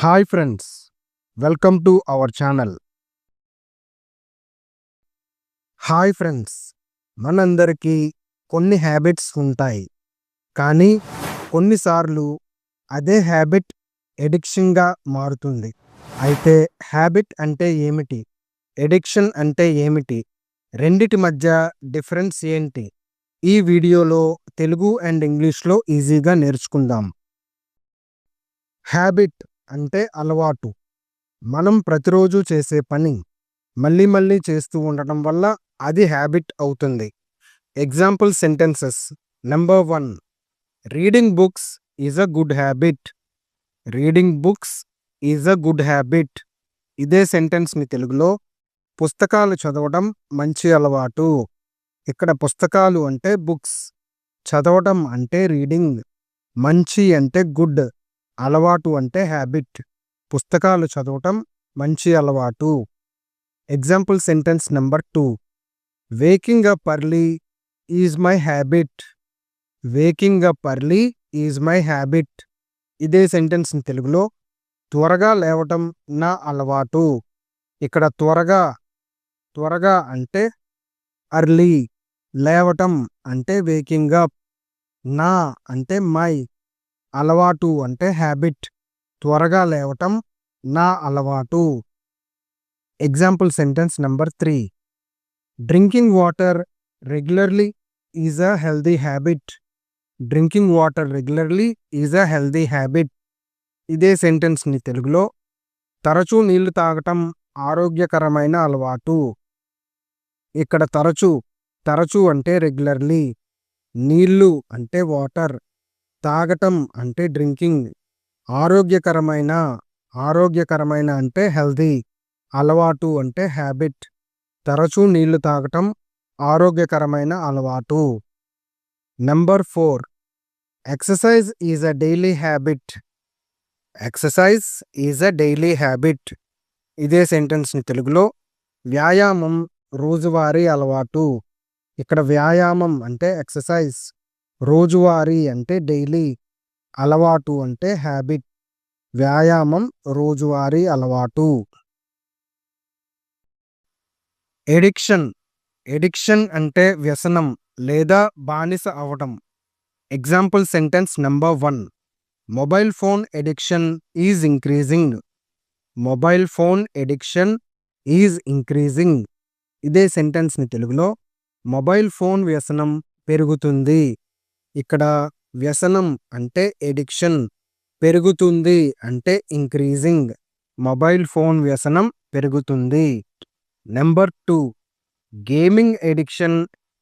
Hi friends, welcome to our channel. Hi friends, మనందరికీ కొన్ని habits ఉంటాయి. కానీ కొన్నిసార్లు అదే హ్యాబిట్ ఎడిక్షన్గా మారుతుంది. అయితే హ్యాబిట్ అంటే ఏమిటి, ఎడిక్షన్ అంటే ఏమిటి, రెండిటి మధ్య డిఫరెన్స్ ఏంటి? ఈ వీడియోలో తెలుగు అండ్ ఇంగ్లీష్లో ఈజీగా నేర్చుకుందాం. హ్యాబిట్ అంటే అలవాటు. మనం ప్రతిరోజు చేసే పని మళ్ళీ మళ్ళీ చేస్తూ ఉండటం వల్ల అది హ్యాబిట్ అవుతుంది. Example sentences. Number 1, reading books is a good habit. Reading books is a good habit. ఇదే సెంటెన్స్ని తెలుగులో పుస్తకాలు చదవడం మంచి అలవాటు. ఇక్కడ పుస్తకాలు అంటే బుక్స్, చదవడం అంటే రీడింగ్, మంచి అంటే గుడ్, అలవాటు అంటే హ్యాబిట్. పుస్తకాలు చదవటం మంచి అలవాటు. Example sentence number 2, waking up early is my habit. Waking up early is my habit. ఇదే సెంటెన్స్ని తెలుగులో త్వరగా లేవటం నా అలవాటు. ఇక్కడ త్వరగా అంటే ఎర్లీ, లేవటం అంటే వేకింగ్ అప్, నా అంటే మై, అలవాటు అంటే హ్యాబిట్. త్వరగా లేవటం నా అలవాటు. Example sentence number 3, drinking water regularly is a healthy habit. Drinking water regularly is a healthy habit. ఇదే సెంటెన్స్ని తెలుగులో తరచూ నీళ్లు తాగటం ఆరోగ్యకరమైన అలవాటు. ఇక్కడ తరచూ అంటే రెగ్యులర్లీ, నీళ్లు అంటే వాటర్, తాగటం అంటే డ్రింకింగ్, ఆరోగ్యకరమైన అంటే హెల్దీ, అలవాటు అంటే హ్యాబిట్. తరచూ నీళ్లు తాగటం ఆరోగ్యకరమైన అలవాటు. Number 4, exercise is a daily habit. Exercise is a daily habit. ఇదే సెంటెన్స్ని తెలుగులో వ్యాయామం రోజువారీ అలవాటు. ఇక్కడ వ్యాయామం అంటే ఎక్సర్సైజ్, రోజువారీ అంటే డైలీ, అలవాటు అంటే హ్యాబిట్. వ్యాయామం రోజువారీ అలవాటు. ఎడిక్షన్ అంటే వ్యసనం లేదా బానిస అవటం. Example sentence number 1, mobile phone addiction is increasing. Mobile phone addiction is increasing. ఇదే సెంటెన్స్ని తెలుగులో మొబైల్ ఫోన్ వ్యసనం పెరుగుతుంది. ఇక్కడ వ్యసనం అంటే ఎడిక్షన్, పెరుగుతుంది అంటే ఇంక్రీజింగ్. మొబైల్ ఫోన్ వ్యసనం పెరుగుతుంది. Number 2, gaming addiction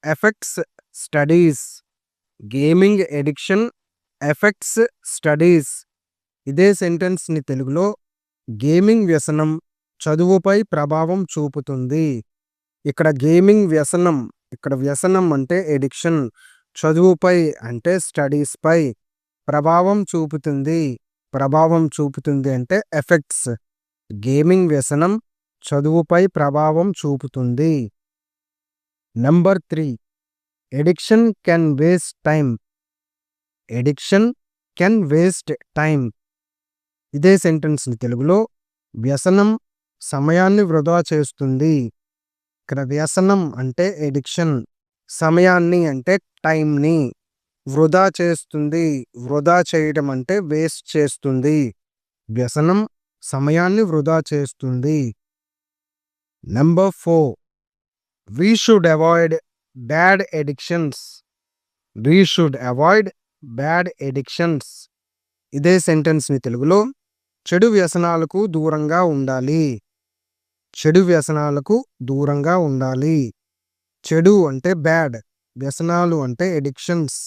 effects studies. Gaming addiction effects studies. ఇదే సెంటెన్స్ని తెలుగులో గేమింగ్ వ్యసనం చదువుపై ప్రభావం చూపుతుంది. ఇక్కడ వ్యసనం అంటే ఎడిక్షన్, చదువుపై అంటే స్టడీస్ పై, ప్రభావం చూపుతుంది అంటే ఎఫెక్ట్స్. గేమింగ్ వ్యసనం చదువుపై ప్రభావం చూపుతుంది. Number 3, addiction can waste time. Addiction can waste time. ఇదే సెంటెన్స్ని తెలుగులో వ్యసనం సమయాన్ని వృధా చేస్తుంది. ఇక్కడ వ్యసనం అంటే ఎడిక్షన్, సమయాన్ని అంటే టైంని వృధా చేస్తుంది. వృధా చేయడం అంటే వేస్ట్ చేస్తుంది. వ్యసనం సమయాన్ని వృధా చేస్తుంది. Number 4, we should avoid bad addictions. We should avoid bad addictions. ఇదే సెంటెన్స్ని తెలుగులో చెడు వ్యసనాలకు దూరంగా ఉండాలి. చెడు వ్యసనాలకు దూరంగా ఉండాలి. చెడు అంటే బ్యాడ్, వ్యసనాలు అంటే ఎడిక్షన్స్.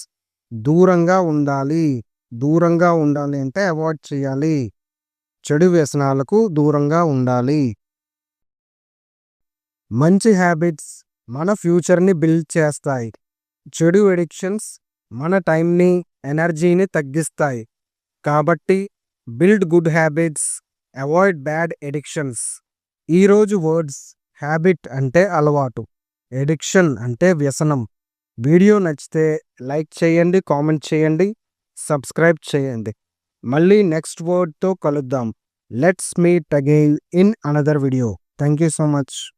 దూరంగా ఉండాలి అంటే అవాయిడ్ చేయాలి. చెడు వ్యసనాలకు దూరంగా ఉండాలి. మంచి హ్యాబిట్స్ మన ఫ్యూచర్ని బిల్డ్ చేస్తాయి. చెడు ఎడిక్షన్స్ మన టైంని, ఎనర్జీని తగ్గిస్తాయి. కాబట్టి build good habits, avoid bad addictions. ఈరోజు వర్డ్స్: హ్యాబిట్ అంటే అలవాటు, ఎడిక్షన్ అంటే వ్యసనం. వీడియో నచ్చితే లైక్ చేయండి, కామెంట్ చేయండి, సబ్స్క్రైబ్ చేయండి. మళ్ళీ నెక్స్ట్ వర్డ్తో కలుద్దాం. Let's meet again in another video. Thank you so much.